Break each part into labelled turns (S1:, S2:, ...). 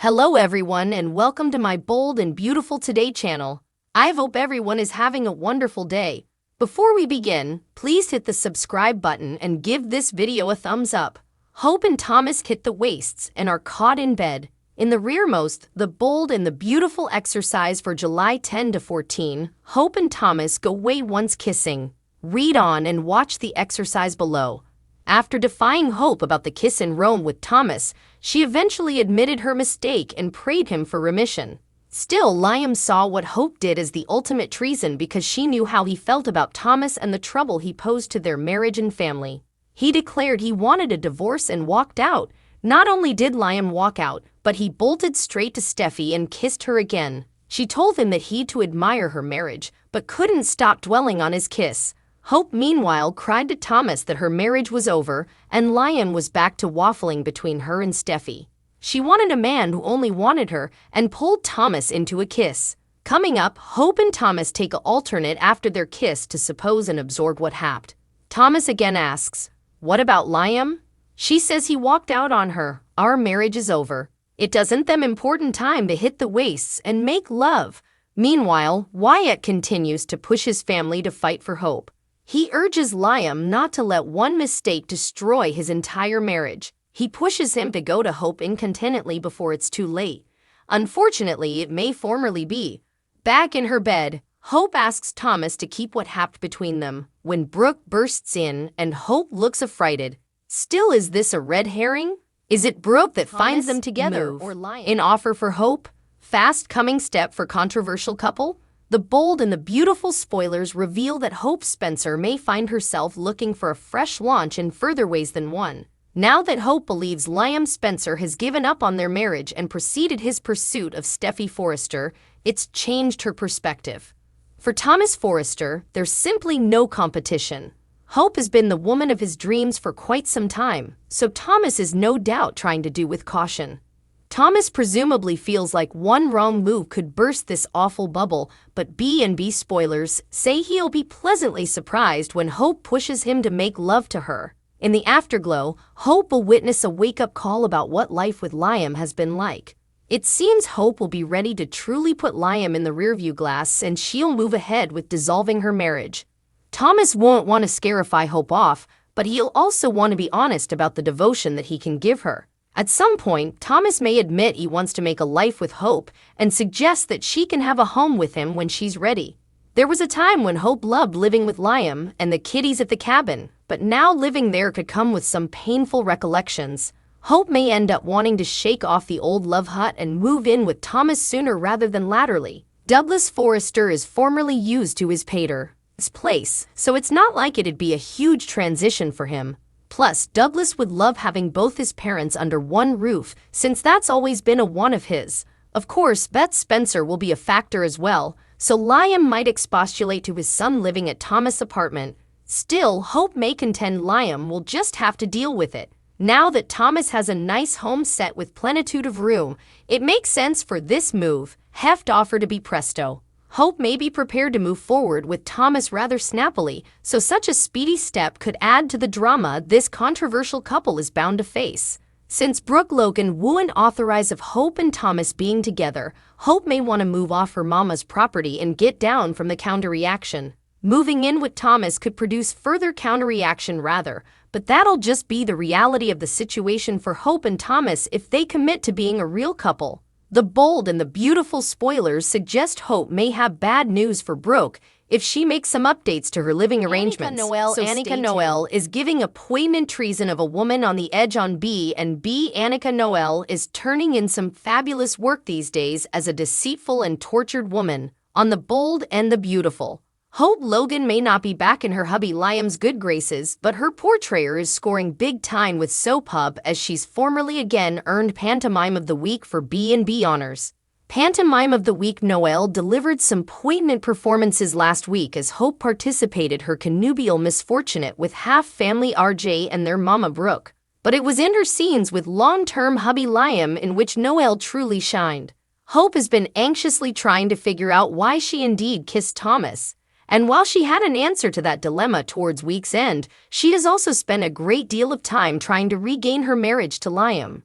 S1: Hello everyone and welcome to my bold and beautiful Today channel. I hope everyone is having a wonderful day. Before we begin, please hit the subscribe button and give this video a thumbs up. Hope and Thomas hit the waists and are caught in bed. In the rearmost, the bold and the beautiful exercise for July 10 to 14, Hope and Thomas go way once kissing. Read on and watch the exercise below. After defying Hope about the kiss in Rome with Thomas, she eventually admitted her mistake and prayed him for remission. Still, Liam saw what Hope did as the ultimate treason because she knew how he felt about Thomas and the trouble he posed to their marriage and family. He declared he wanted a divorce and walked out. Not only did Liam walk out, but he bolted straight to Steffi and kissed her again. She told him that he'd to admire her marriage, but couldn't stop dwelling on his kiss. Hope, meanwhile, cried to Thomas that her marriage was over, and Liam was back to waffling between her and Steffi. She wanted a man who only wanted her and pulled Thomas into a kiss. Coming up, Hope and Thomas take an alternate after their kiss to suppose and absorb what happened. Thomas again asks, "What about Liam?" She says he walked out on her. "Our marriage is over. It doesn't them important time to hit the waists and make love." Meanwhile, Wyatt continues to push his family to fight for Hope. He urges Liam not to let one mistake destroy his entire marriage. He pushes him to go to Hope incontinently before it's too late. Unfortunately, it may formerly be. Back in her bed, Hope asks Thomas to keep what happened between them, when Brooke bursts in and Hope looks affrighted. Still, is this a red herring? Is it Brooke that finds them together, or Liam? In offer for Hope? Fast coming step for controversial couple? The bold and the beautiful spoilers reveal that Hope Spencer may find herself looking for a fresh launch in further ways than one. Now that Hope believes Liam Spencer has given up on their marriage and proceeded his pursuit of Steffi Forrester, it's changed her perspective. For Thomas Forrester, there's simply no competition. Hope has been the woman of his dreams for quite some time, so Thomas is no doubt trying to do with caution. Thomas presumably feels like one wrong move could burst this awful bubble, but B&B spoilers say he'll be pleasantly surprised when Hope pushes him to make love to her. In the afterglow, Hope will witness a wake-up call about what life with Liam has been like. It seems Hope will be ready to truly put Liam in the rearview glass and she'll move ahead with dissolving her marriage. Thomas won't want to scarify Hope off, but he'll also want to be honest about the devotion that he can give her. At some point, Thomas may admit he wants to make a life with Hope and suggest that she can have a home with him when she's ready. There was a time when Hope loved living with Liam and the kiddies at the cabin, but now living there could come with some painful recollections. Hope may end up wanting to shake off the old love hut and move in with Thomas sooner rather than laterally. Douglas Forrester is formerly used to his pater's place, so it's not like it'd be a huge transition for him. Plus, Douglas would love having both his parents under one roof, since that's always been a want of his. Of course, Beth Spencer will be a factor as well, so Liam might expostulate to his son living at Thomas' apartment. Still, Hope may contend Liam will just have to deal with it. Now that Thomas has a nice home set with plenitude of room, it makes sense for this move, heft offer to be presto. Hope may be prepared to move forward with Thomas rather snappily, so such a speedy step could add to the drama this controversial couple is bound to face. Since Brooke Logan wouldn't authorize of Hope and Thomas being together, Hope may want to move off her mama's property and get down from the counter-reaction. Moving in with Thomas could produce further counter-reaction rather, but that'll just be the reality of the situation for Hope and Thomas if they commit to being a real couple. The bold and the beautiful spoilers suggest Hope may have bad news for Brooke if she makes some updates to her living arrangements. Annika Noel is giving a poignant treason of a woman on the edge on B, and Annika Noel is turning in some fabulous work these days as a deceitful and tortured woman. On the bold and the beautiful, Hope Logan may not be back in her hubby Liam's good graces, but her portrayer is scoring big time with Soap Hub as she's formerly again earned Pantomime of the Week for B&B honors. Pantomime of the Week Noel delivered some poignant performances last week as Hope participated her connubial misfortunate with half-family RJ and their mama Brooke. But it was in her scenes with long-term hubby Liam in which Noel truly shined. Hope has been anxiously trying to figure out why she indeed kissed Thomas. And while she had an answer to that dilemma towards week's end, she has also spent a great deal of time trying to regain her marriage to Liam.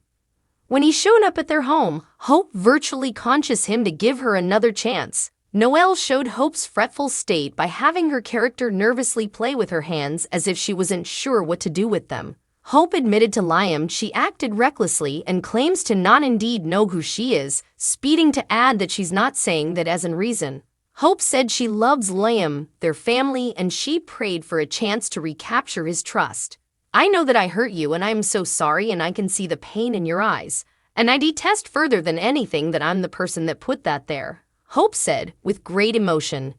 S1: When he showed up at their home, Hope virtually conjured him to give her another chance. Noelle showed Hope's fretful state by having her character nervously play with her hands as if she wasn't sure what to do with them. Hope admitted to Liam she acted recklessly and claims to not indeed know who she is, speeding to add that she's not saying that as in reason. Hope said she loves Liam, their family, and she prayed for a chance to recapture his trust. I know that I hurt you and I am so sorry and I can see the pain in your eyes. And I detest further than anything that I'm the person that put that there, Hope said, with great emotion.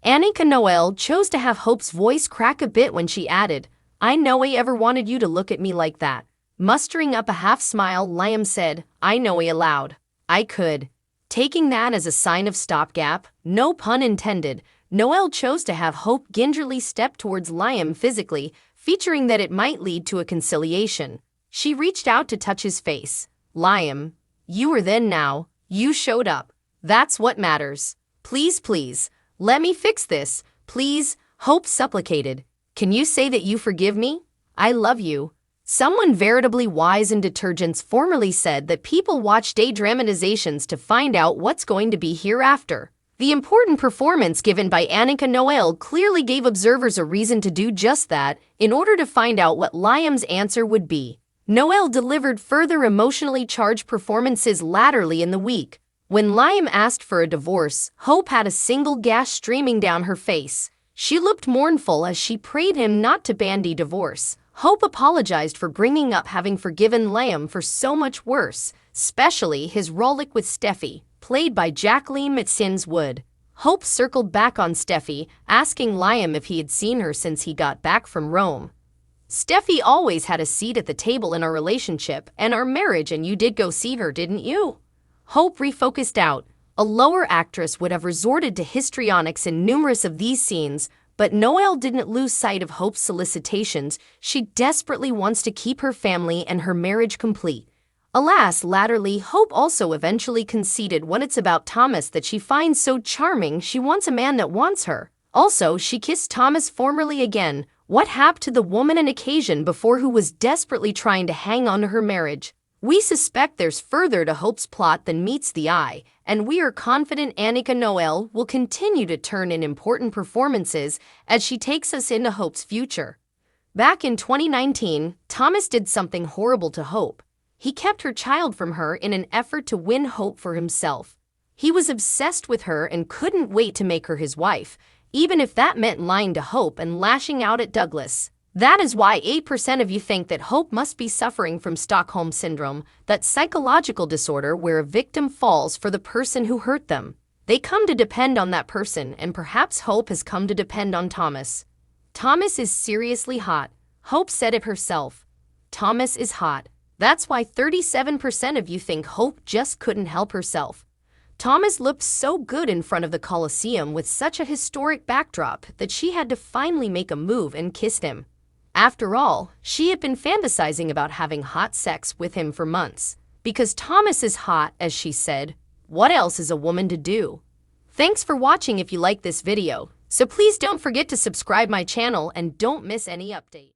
S1: Annika Noelle chose to have Hope's voice crack a bit when she added, I know I ever wanted you to look at me like that. Mustering up a half smile, Liam said, I know he aloud. I could. Taking that as a sign of stopgap, no pun intended, Noelle chose to have Hope gingerly step towards Liam physically, featuring that it might lead to a conciliation. She reached out to touch his face. Liam, you were then now, you showed up. That's what matters. Please, please, let me fix this, please, Hope supplicated. Can you say that you forgive me? I love you. Someone veritably wise in detergents formerly said that people watch day dramatizations to find out what's going to be hereafter. The important performance given by Annika Noelle clearly gave observers a reason to do just that in order to find out what Liam's answer would be. Noelle delivered further emotionally charged performances latterly in the week. When Liam asked for a divorce, Hope had a single gash streaming down her face. She looked mournful as she prayed him not to bandy divorce. Hope apologized for bringing up having forgiven Liam for so much worse, especially his rollick with Steffi, played by Jacqueline Matsins-Wood. Hope circled back on Steffi, asking Liam if he had seen her since he got back from Rome. Steffi always had a seat at the table in our relationship and our marriage, and you did go see her, didn't you? Hope refocused out. A lower actress would have resorted to histrionics in numerous of these scenes, but Noelle didn't lose sight of Hope's solicitations. She desperately wants to keep her family and her marriage complete. Alas, latterly, Hope also eventually conceded when it's about Thomas that she finds so charming she wants a man that wants her. Also, she kissed Thomas formerly again. What happened to the woman an occasion before who was desperately trying to hang on to her marriage? We suspect there's further to Hope's plot than meets the eye, and we are confident Annika Noelle will continue to turn in important performances as she takes us into Hope's future. Back in 2019, Thomas did something horrible to Hope. He kept her child from her in an effort to win Hope for himself. He was obsessed with her and couldn't wait to make her his wife, even if that meant lying to Hope and lashing out at Douglas. That is why 8% of you think that Hope must be suffering from Stockholm Syndrome, that psychological disorder where a victim falls for the person who hurt them. They come to depend on that person, and perhaps Hope has come to depend on Thomas. Thomas is seriously hot. Hope said it herself. Thomas is hot. That's why 37% of you think Hope just couldn't help herself. Thomas looked so good in front of the Colosseum with such a historic backdrop that she had to finally make a move and kiss him. After all, she had been fantasizing about having hot sex with him for months. Because Thomas is hot, as she said, what else is a woman to do? Thanks for watching. If you like this video, so please don't forget to subscribe my channel and don't miss any update.